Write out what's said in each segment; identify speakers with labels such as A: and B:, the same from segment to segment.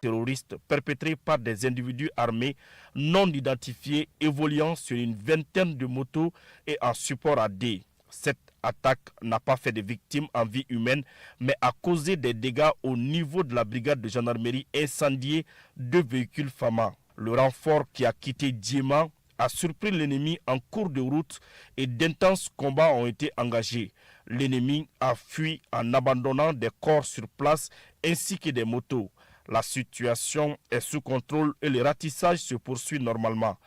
A: terroristes perpétrés par des individus armés non identifiés évoluant sur une vingtaine de motos et en support à D. Cette attaque n'a pas fait de victimes en vie humaine, mais a causé des dégâts au niveau de la brigade de gendarmerie incendiée 2 véhicules FAMA. Le renfort qui a quitté Djema a surpris l'ennemi en cours de route et d'intenses combats ont été engagés. L'ennemi a fui en abandonnant des corps sur place ainsi que des motos. La situation est sous contrôle et le ratissage se poursuit normalement.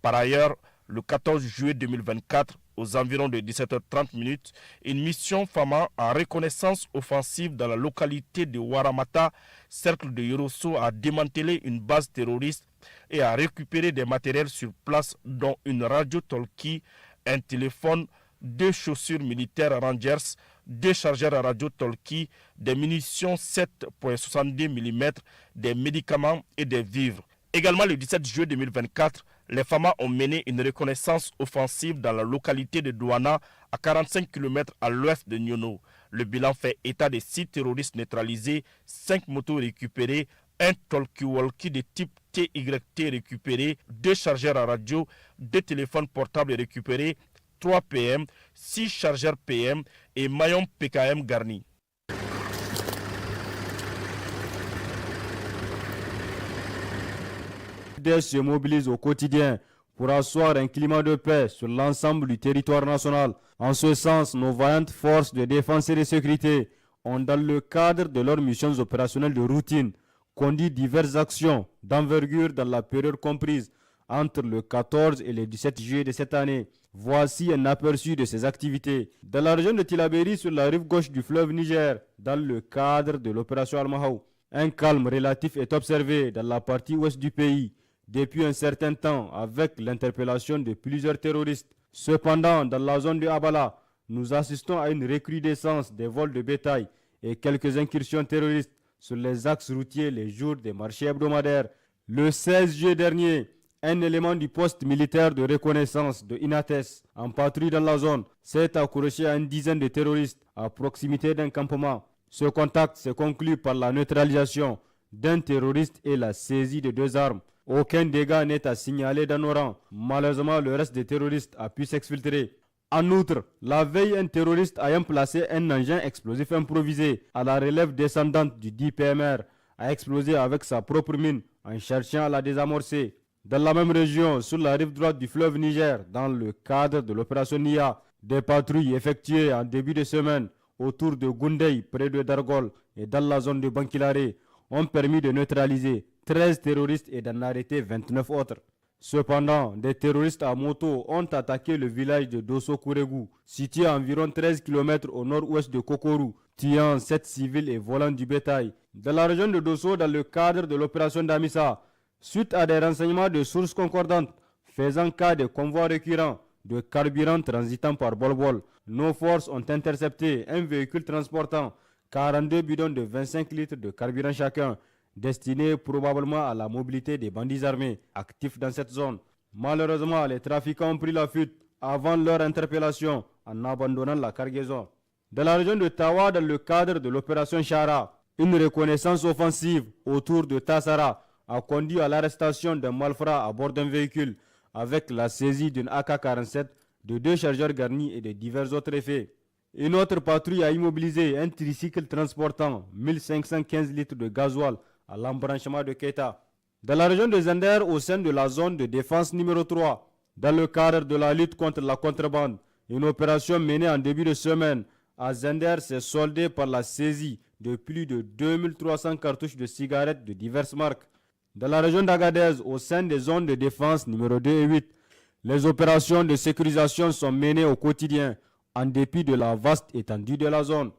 A: Par ailleurs, le 14 juillet 2024, aux environs de 17h30, une mission FAMA en reconnaissance offensive dans la localité de Waramata, cercle de Yorosso, a démantelé une base terroriste et a récupéré des matériels sur place dont une radio talkie, un téléphone, 2 chaussures militaires Rangers, 2 chargeurs à radio talkie, des munitions 7,62 mm, des médicaments et des vivres. Également le 17 juillet 2024, les FAMA ont mené une reconnaissance offensive dans la localité de Douana, à 45 km à l'ouest de Nyono. Le bilan fait état de 6 terroristes neutralisés, 5 motos récupérées, un talkie-walkie de type TYT récupéré, 2 chargeurs à radio, 2 téléphones portables récupérés, 3 PM, 6 chargeurs PM et maillon PKM garni.
B: Se mobilisent au quotidien pour asseoir un climat de paix sur l'ensemble du territoire national. En ce sens, nos vaillantes forces de défense et de sécurité ont, dans le cadre de leurs missions opérationnelles de routine, conduit diverses actions d'envergure dans la période comprise entre le 14 et le 17 juillet de cette année. Voici un aperçu de ces activités. Dans la région de Tillabéri, sur la rive gauche du fleuve Niger, dans le cadre de l'opération Al-Mahou, un calme relatif est observé dans la partie ouest du pays depuis un certain temps avec l'interpellation de plusieurs terroristes. Cependant, dans la zone de Abala, nous assistons à une recrudescence des vols de bétail et quelques incursions terroristes sur les axes routiers les jours des marchés hebdomadaires. Le 16 juillet dernier, un élément du poste militaire de reconnaissance de Inates, en patrouille dans la zone, s'est accroché à une dizaine de terroristes à proximité d'un campement. Ce contact s'est conclu par la neutralisation d'un terroriste et la saisie de 2 armes. Aucun dégât n'est à signaler dans nos rangs. Malheureusement, le reste des terroristes a pu s'exfiltrer. En outre, la veille, un terroriste ayant placé un engin explosif improvisé à la relève descendante du DPMR a explosé avec sa propre mine en cherchant à la désamorcer. Dans la même région, sur la rive droite du fleuve Niger, dans le cadre de l'opération NIA, des patrouilles effectuées en début de semaine autour de Goundey, près de Dargol et dans la zone de Bankilare, ont permis de neutraliser 13 terroristes et d'en arrêter 29 autres. Cependant, des terroristes à moto ont attaqué le village de Dosso Kourégou, situé à environ 13 km au nord-ouest de Kokorou, tuant 7 civils et volant du bétail. Dans la région de Dosso, dans le cadre de l'opération Damissa, suite à des renseignements de sources concordantes faisant cas de convois récurrents de carburant transitant par Bol-Bol, nos forces ont intercepté un véhicule transportant 42 bidons de 25 litres de carburant chacun, destinés probablement à la mobilité des bandits armés actifs dans cette zone. Malheureusement, les trafiquants ont pris la fuite avant leur interpellation en abandonnant la cargaison. Dans la région de Tawa, dans le cadre de l'opération Chara, une reconnaissance offensive autour de Tassara a conduit à l'arrestation d'un malfrat à bord d'un véhicule avec la saisie d'une AK-47, de 2 chargeurs garnis et de divers autres effets. Une autre patrouille a immobilisé un tricycle transportant 1515 litres de gasoil à l'embranchement de Keita. Dans la région de Zender, au sein de la zone de défense numéro 3, dans le cadre de la lutte contre la contrebande, une opération menée en début de semaine à Zender s'est soldée par la saisie de plus de 2300 cartouches de cigarettes de diverses marques. Dans la région d'Agadez, au sein des zones de défense numéro 2 et 8, les opérations de sécurisation sont menées au quotidien, en dépit de la vaste étendue de la zone.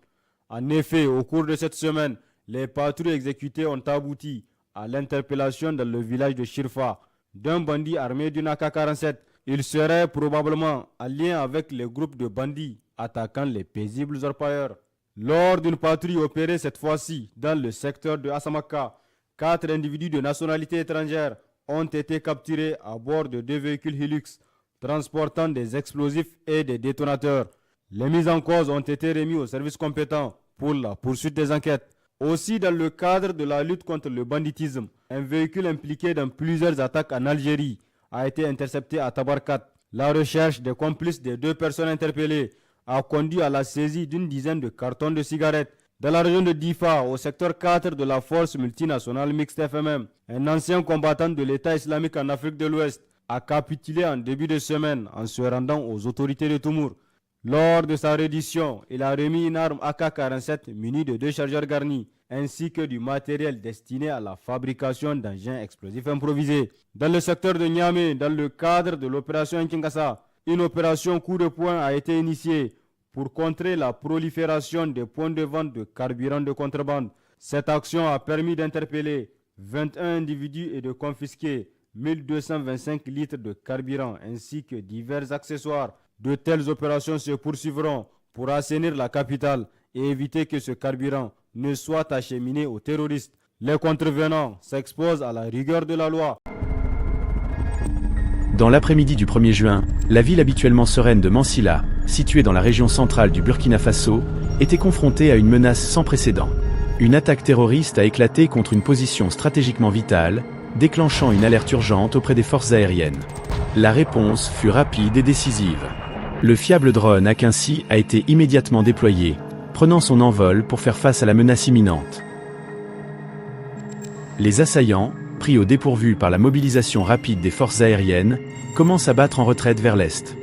B: En effet, au cours de cette semaine, les patrouilles exécutées ont abouti à l'interpellation dans le village de Shirfa d'un bandit armé d'une AK-47. Il serait probablement en lien avec les groupes de bandits attaquant les paisibles orpailleurs. Lors d'une patrouille opérée cette fois-ci dans le secteur de Asamaka, 4 individus de nationalité étrangère ont été capturés à bord de 2 véhicules Hilux transportant des explosifs et des détonateurs. Les mises en cause ont été remises aux services compétents pour la poursuite des enquêtes. Aussi, dans le cadre de la lutte contre le banditisme, un véhicule impliqué dans plusieurs attaques en Algérie a été intercepté à Tabarkat. La recherche des complices des 2 personnes interpellées a conduit à la saisie d'une dizaine de cartons de cigarettes. Dans la région de Difa, au secteur 4 de la force multinationale mixte FMM, un ancien combattant de l'État islamique en Afrique de l'Ouest a capitulé en début de semaine en se rendant aux autorités de Toumour. Lors de sa reddition, il a remis une arme AK-47 munie de 2 chargeurs garnis, ainsi que du matériel destiné à la fabrication d'engins explosifs improvisés. Dans le secteur de Niamey, dans le cadre de l'opération Kinshasa, une opération coup de poing a été initiée pour contrer la prolifération des points de vente de carburant de contrebande. Cette action a permis d'interpeller 21 individus et de confisquer 1225 litres de carburant ainsi que divers accessoires. De telles opérations se poursuivront pour assainir la capitale et éviter que ce carburant ne soit acheminé aux terroristes. Les contrevenants s'exposent à la rigueur de la loi.
C: Dans l'après-midi du 1er juin, la ville habituellement sereine de Mansilla, située dans la région centrale du Burkina Faso, était confrontée à une menace sans précédent. Une attaque terroriste a éclaté contre une position stratégiquement vitale, déclenchant une alerte urgente auprès des forces aériennes. La réponse fut rapide et décisive. Le fiable drone Akinci a été immédiatement déployé, prenant son envol pour faire face à la menace imminente. Les assaillants, pris au dépourvu par la mobilisation rapide des forces aériennes, commencent à battre en retraite vers l'est.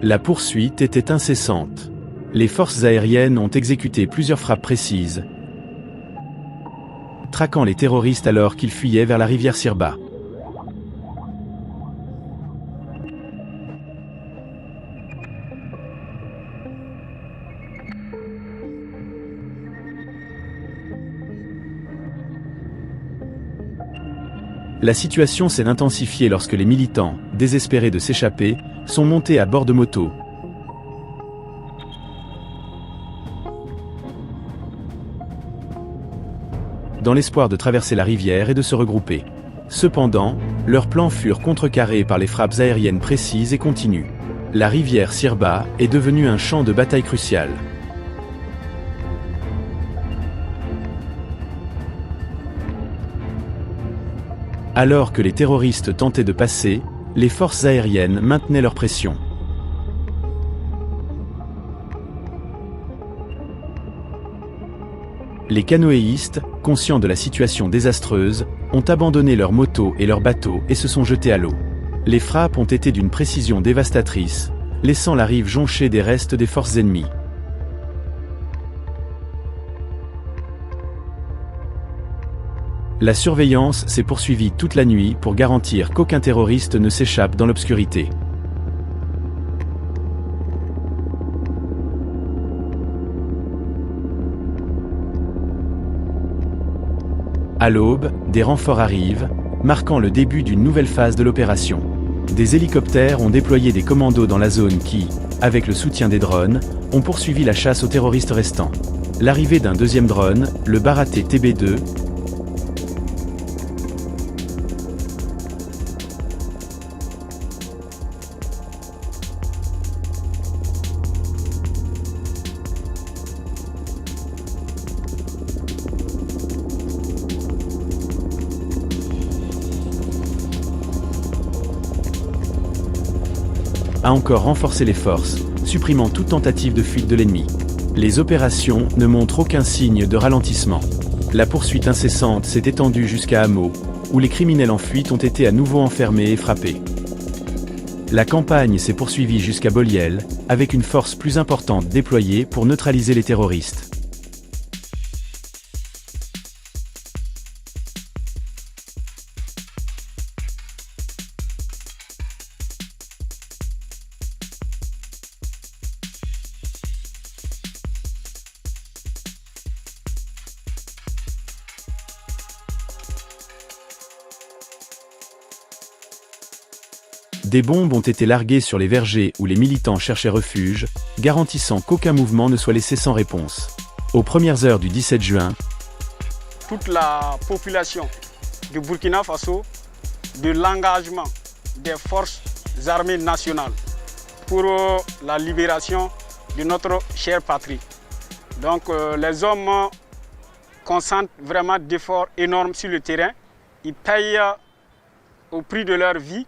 C: La poursuite était incessante. Les forces aériennes ont exécuté plusieurs frappes précises, traquant les terroristes alors qu'ils fuyaient vers la rivière Sirba. La situation s'est intensifiée lorsque les militants, désespérés de s'échapper, sont montés à bord de motos. Dans l'espoir de traverser la rivière et de se regrouper. Cependant, leurs plans furent contrecarrés par les frappes aériennes précises et continues. La rivière Sirba est devenue un champ de bataille crucial. Alors que les terroristes tentaient de passer, les forces aériennes maintenaient leur pression. Les canoëistes, conscients de la situation désastreuse, ont abandonné leurs motos et leurs bateaux et se sont jetés à l'eau. Les frappes ont été d'une précision dévastatrice, laissant la rive jonchée des restes des forces ennemies. La surveillance s'est poursuivie toute la nuit pour garantir qu'aucun terroriste ne s'échappe dans l'obscurité. À l'aube, des renforts arrivent, marquant le début d'une nouvelle phase de l'opération. Des hélicoptères ont déployé des commandos dans la zone qui, avec le soutien des drones, ont poursuivi la chasse aux terroristes restants. L'arrivée d'un deuxième drone, le Baraté TB2, a encore renforcé les forces, supprimant toute tentative de fuite de l'ennemi. Les opérations ne montrent aucun signe de ralentissement. La poursuite incessante s'est étendue jusqu'à Hamo, où les criminels en fuite ont été à nouveau enfermés et frappés. La campagne s'est poursuivie jusqu'à Boliel, avec une force plus importante déployée pour neutraliser les terroristes. Des bombes ont été larguées sur les vergers où les militants cherchaient refuge, garantissant qu'aucun mouvement ne soit laissé sans réponse. Aux premières heures du 17 juin,
D: toute la population du Burkina Faso de l'engagement des forces armées nationales pour la libération de notre chère patrie. Donc les hommes consentent vraiment d'efforts énormes sur le terrain. Ils payent au prix de leur vie,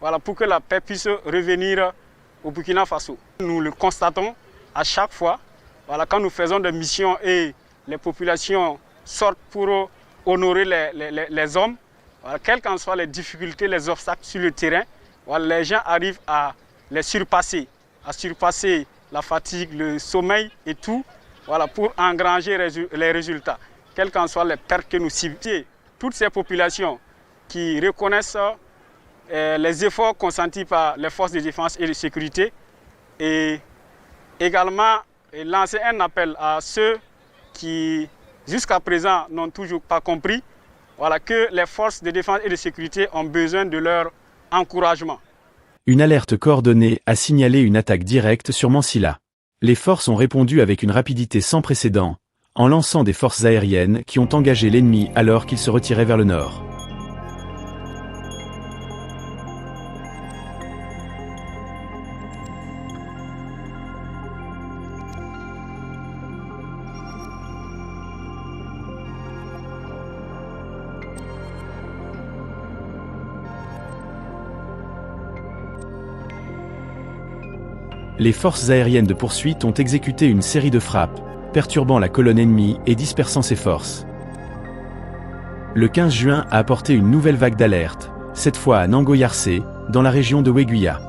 D: voilà, pour que la paix puisse revenir au Burkina Faso. Nous le constatons à chaque fois, voilà, quand nous faisons des missions et les populations sortent pour honorer les hommes, voilà, quelles qu'en soient les difficultés, les obstacles sur le terrain, voilà, les gens arrivent à les surpasser, la fatigue, le sommeil et tout, voilà, pour engranger les résultats, quelles qu'en soient les pertes que nous subissons. Toutes ces populations qui reconnaissent les efforts consentis par les forces de défense et de sécurité et également lancer un appel à ceux qui, jusqu'à présent, n'ont toujours pas compris, voilà, que les forces de défense et de sécurité ont besoin de leur encouragement.
C: Une alerte coordonnée a signalé une attaque directe sur Mansilla. Les forces ont répondu avec une rapidité sans précédent, en lançant des forces aériennes qui ont engagé l'ennemi alors qu'il se retirait vers le nord. Les forces aériennes de poursuite ont exécuté une série de frappes, perturbant la colonne ennemie et dispersant ses forces. Le 15 juin a apporté une nouvelle vague d'alerte, cette fois à Nangoyarse, dans la région de Weguya.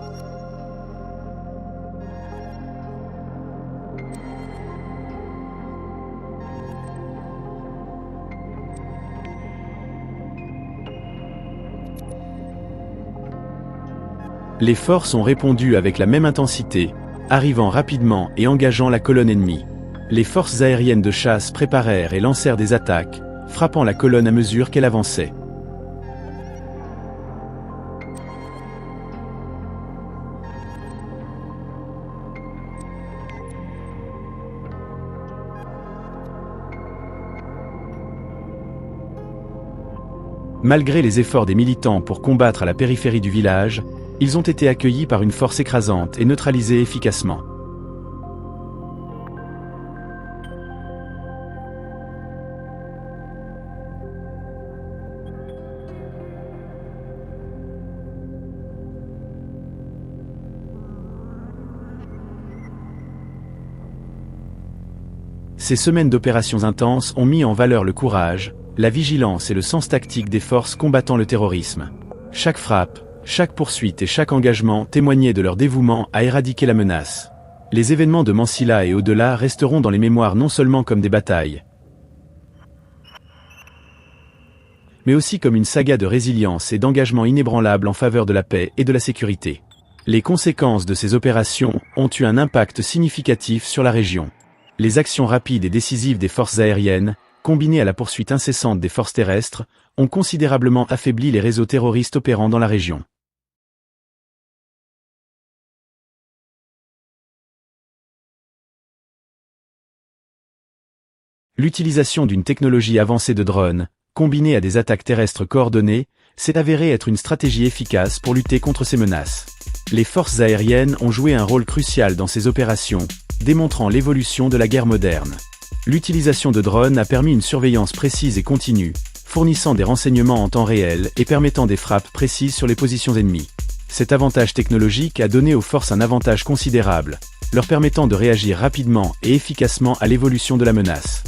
C: Les forces ont répondu avec la même intensité, arrivant rapidement et engageant la colonne ennemie. Les forces aériennes de chasse préparèrent et lancèrent des attaques, frappant la colonne à mesure qu'elle avançait. Malgré les efforts des militants pour combattre à la périphérie du village, ils ont été accueillis par une force écrasante et neutralisés efficacement. Ces semaines d'opérations intenses ont mis en valeur le courage, la vigilance et le sens tactique des forces combattant le terrorisme. Chaque frappe, chaque poursuite et chaque engagement témoignaient de leur dévouement à éradiquer la menace. Les événements de Mansilla et au-delà resteront dans les mémoires non seulement comme des batailles, mais aussi comme une saga de résilience et d'engagement inébranlable en faveur de la paix et de la sécurité. Les conséquences de ces opérations ont eu un impact significatif sur la région. Les actions rapides et décisives des forces aériennes, combinées à la poursuite incessante des forces terrestres, ont considérablement affaibli les réseaux terroristes opérant dans la région. L'utilisation d'une technologie avancée de drones, combinée à des attaques terrestres coordonnées, s'est avérée être une stratégie efficace pour lutter contre ces menaces. Les forces aériennes ont joué un rôle crucial dans ces opérations, démontrant l'évolution de la guerre moderne. L'utilisation de drones a permis une surveillance précise et continue, fournissant des renseignements en temps réel et permettant des frappes précises sur les positions ennemies. Cet avantage technologique a donné aux forces un avantage considérable, leur permettant de réagir rapidement et efficacement à l'évolution de la menace.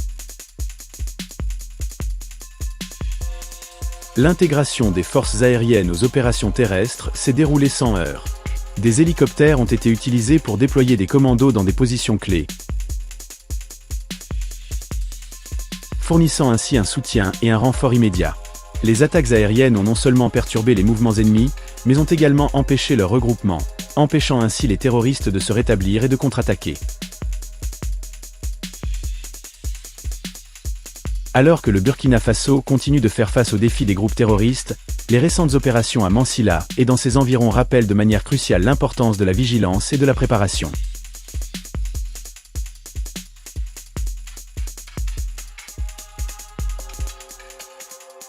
C: L'intégration des forces aériennes aux opérations terrestres s'est déroulée sans heurts. Des hélicoptères ont été utilisés pour déployer des commandos dans des positions clés, fournissant ainsi un soutien et un renfort immédiat. Les attaques aériennes ont non seulement perturbé les mouvements ennemis, mais ont également empêché leur regroupement, empêchant ainsi les terroristes de se rétablir et de contre-attaquer. Alors que le Burkina Faso continue de faire face aux défis des groupes terroristes, les récentes opérations à Mansilla et dans ses environs rappellent de manière cruciale l'importance de la vigilance et de la préparation.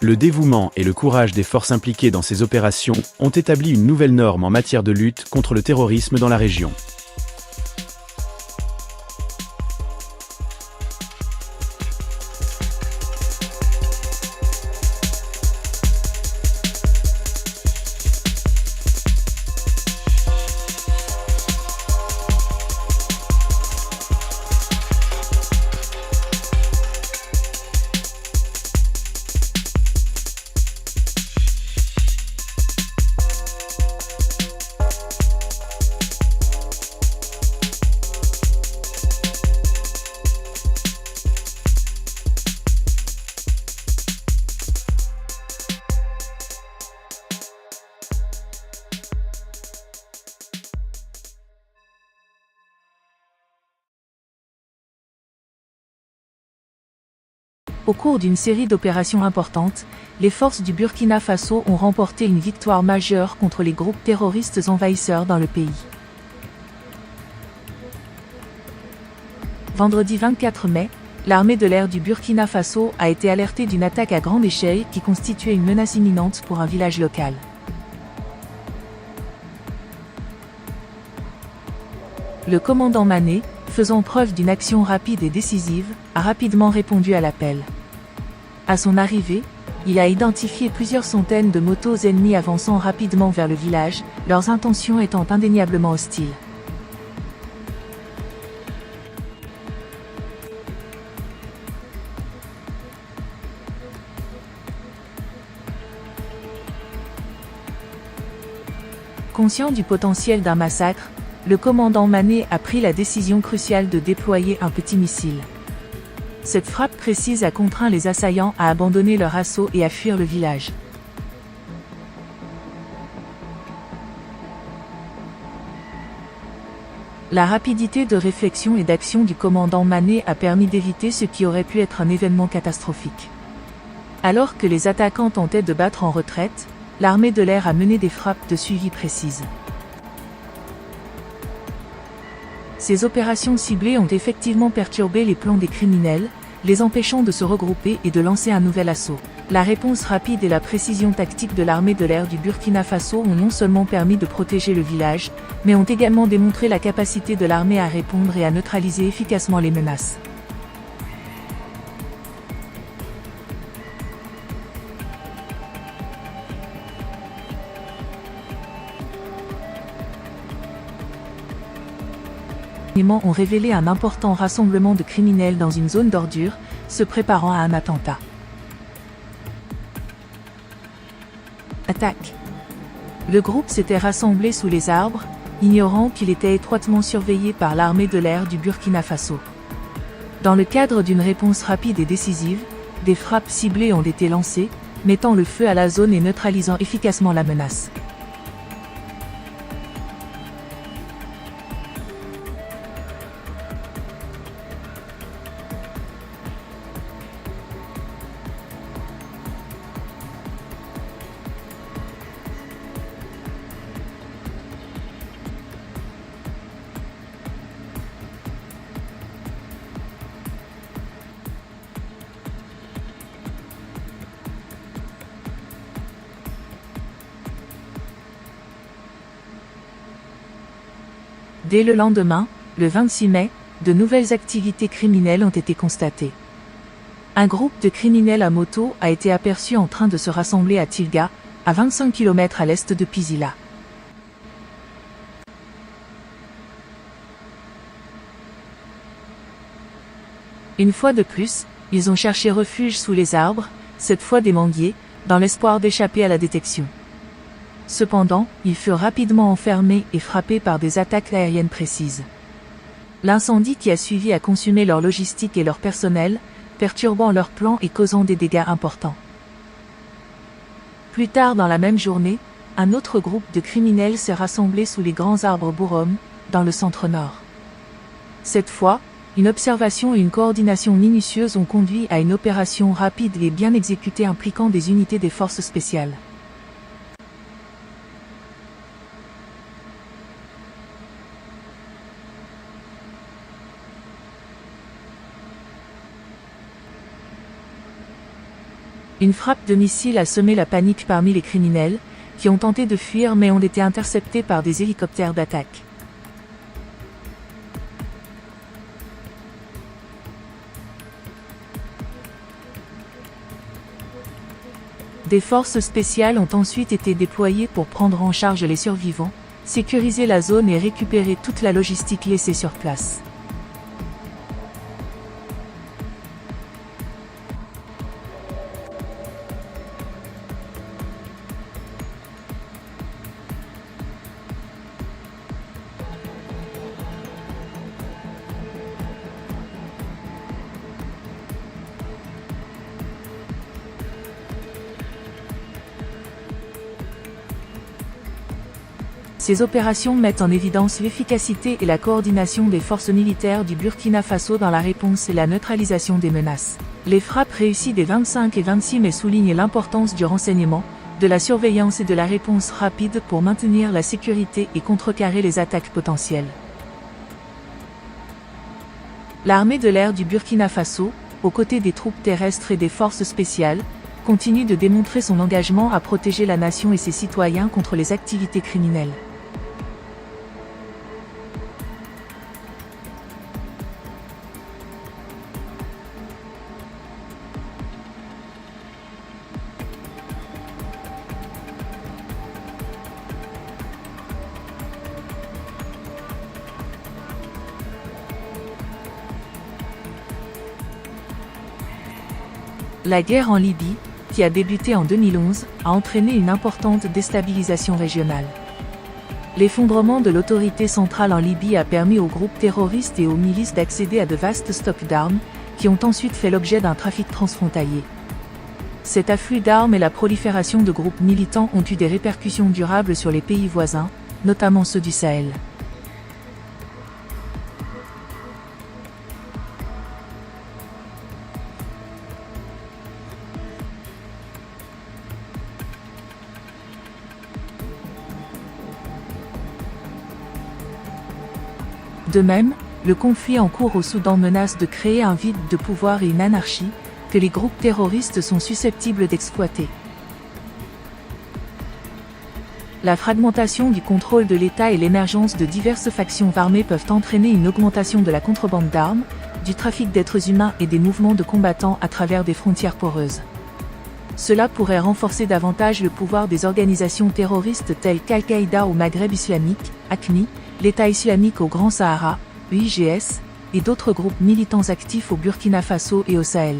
C: Le dévouement et le courage des forces impliquées dans ces opérations ont établi une nouvelle norme en matière de lutte contre le terrorisme dans la région.
E: Au cours d'une série d'opérations importantes, les forces du Burkina Faso ont remporté une victoire majeure contre les groupes terroristes envahisseurs dans le pays. Vendredi 24 mai, l'armée de l'air du Burkina Faso a été alertée d'une attaque à grande échelle qui constituait une menace imminente pour un village local. Le commandant Mané, faisant preuve d'une action rapide et décisive, a rapidement répondu à l'appel. À son arrivée, il a identifié plusieurs centaines de motos ennemies avançant rapidement vers le village, leurs intentions étant indéniablement hostiles. Conscient du potentiel d'un massacre, le commandant Mané a pris la décision cruciale de déployer un petit missile. Cette frappe précise a contraint les assaillants à abandonner leur assaut et à fuir le village. La rapidité de réflexion et d'action du commandant Mané a permis d'éviter ce qui aurait pu être un événement catastrophique. Alors que les attaquants tentaient de battre en retraite, l'armée de l'air a mené des frappes de suivi précises. Ces opérations ciblées ont effectivement perturbé les plans des criminels, les empêchant de se regrouper et de lancer un nouvel assaut. La réponse rapide et la précision tactique de l'armée de l'air du Burkina Faso ont non seulement permis de protéger le village, mais ont également démontré la capacité de l'armée à répondre et à neutraliser efficacement les menaces. Ont révélé un important rassemblement de criminels dans une zone d'ordure, se préparant à un attentat. Attaque. Le groupe s'était rassemblé sous les arbres, ignorant qu'il était étroitement surveillé par l'armée de l'air du Burkina Faso. Dans le cadre d'une réponse rapide et décisive, des frappes ciblées ont été lancées, mettant le feu à la zone et neutralisant efficacement la menace. Dès le lendemain, le 26 mai, de nouvelles activités criminelles ont été constatées. Un groupe de criminels à moto a été aperçu en train de se rassembler à Tilga, à 25 km à l'est de Pisila. Une fois de plus, ils ont cherché refuge sous les arbres, cette fois des manguiers, dans l'espoir d'échapper à la détection. Cependant, ils furent rapidement enfermés et frappés par des attaques aériennes précises. L'incendie qui a suivi a consumé leur logistique et leur personnel, perturbant leurs plans et causant des dégâts importants. Plus tard dans la même journée, un autre groupe de criminels s'est rassemblé sous les grands arbres Borom, dans le centre-nord. Cette fois, une observation et une coordination minutieuse ont conduit à une opération rapide et bien exécutée impliquant des unités des forces spéciales. Une frappe de missile a semé la panique parmi les criminels, qui ont tenté de fuir mais ont été interceptés par des hélicoptères d'attaque. Des forces spéciales ont ensuite été déployées pour prendre en charge les survivants, sécuriser la zone et récupérer toute la logistique laissée sur place. Ces opérations mettent en évidence l'efficacité et la coordination des forces militaires du Burkina Faso dans la réponse et la neutralisation des menaces. Les frappes réussies des 25 et 26 mai soulignent l'importance du renseignement, de la surveillance et de la réponse rapide pour maintenir la sécurité et contrecarrer les attaques potentielles. L'armée de l'air du Burkina Faso, aux côtés des troupes terrestres et des forces spéciales, continue de démontrer son engagement à protéger la nation et ses citoyens contre les activités criminelles. La guerre en Libye, qui a débuté en 2011, a entraîné une importante déstabilisation régionale. L'effondrement de l'autorité centrale en Libye a permis aux groupes terroristes et aux milices d'accéder à de vastes stocks d'armes, qui ont ensuite fait l'objet d'un trafic transfrontalier. Cet afflux d'armes et la prolifération de groupes militants ont eu des répercussions durables sur les pays voisins, notamment ceux du Sahel. De même, le conflit en cours au Soudan menace de créer un vide de pouvoir et une anarchie, que les groupes terroristes sont susceptibles d'exploiter. La fragmentation du contrôle de l'État et l'émergence de diverses factions armées peuvent entraîner une augmentation de la contrebande d'armes, du trafic d'êtres humains et des mouvements de combattants à travers des frontières poreuses. Cela pourrait renforcer davantage le pouvoir des organisations terroristes telles qu'Al-Qaïda au Maghreb islamique, AQMI, l'État islamique au Grand Sahara, UIGS, et d'autres groupes militants actifs au Burkina Faso et au Sahel.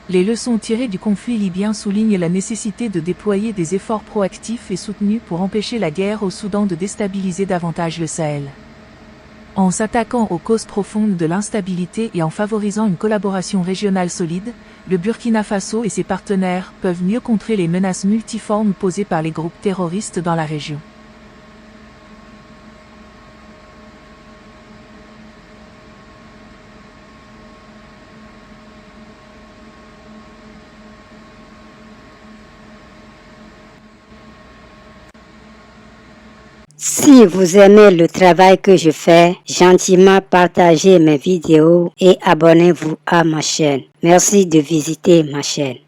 E: Les leçons tirées du conflit libyen soulignent la nécessité de déployer des efforts proactifs et soutenus pour empêcher la guerre au Soudan de déstabiliser davantage le Sahel. En s'attaquant aux causes profondes de l'instabilité et en favorisant une collaboration régionale solide, le Burkina Faso et ses partenaires peuvent mieux contrer les menaces multiformes posées par les groupes terroristes dans la région.
F: Si vous aimez le travail que je fais, gentiment partagez mes vidéos et abonnez-vous à ma chaîne. Merci de visiter ma chaîne.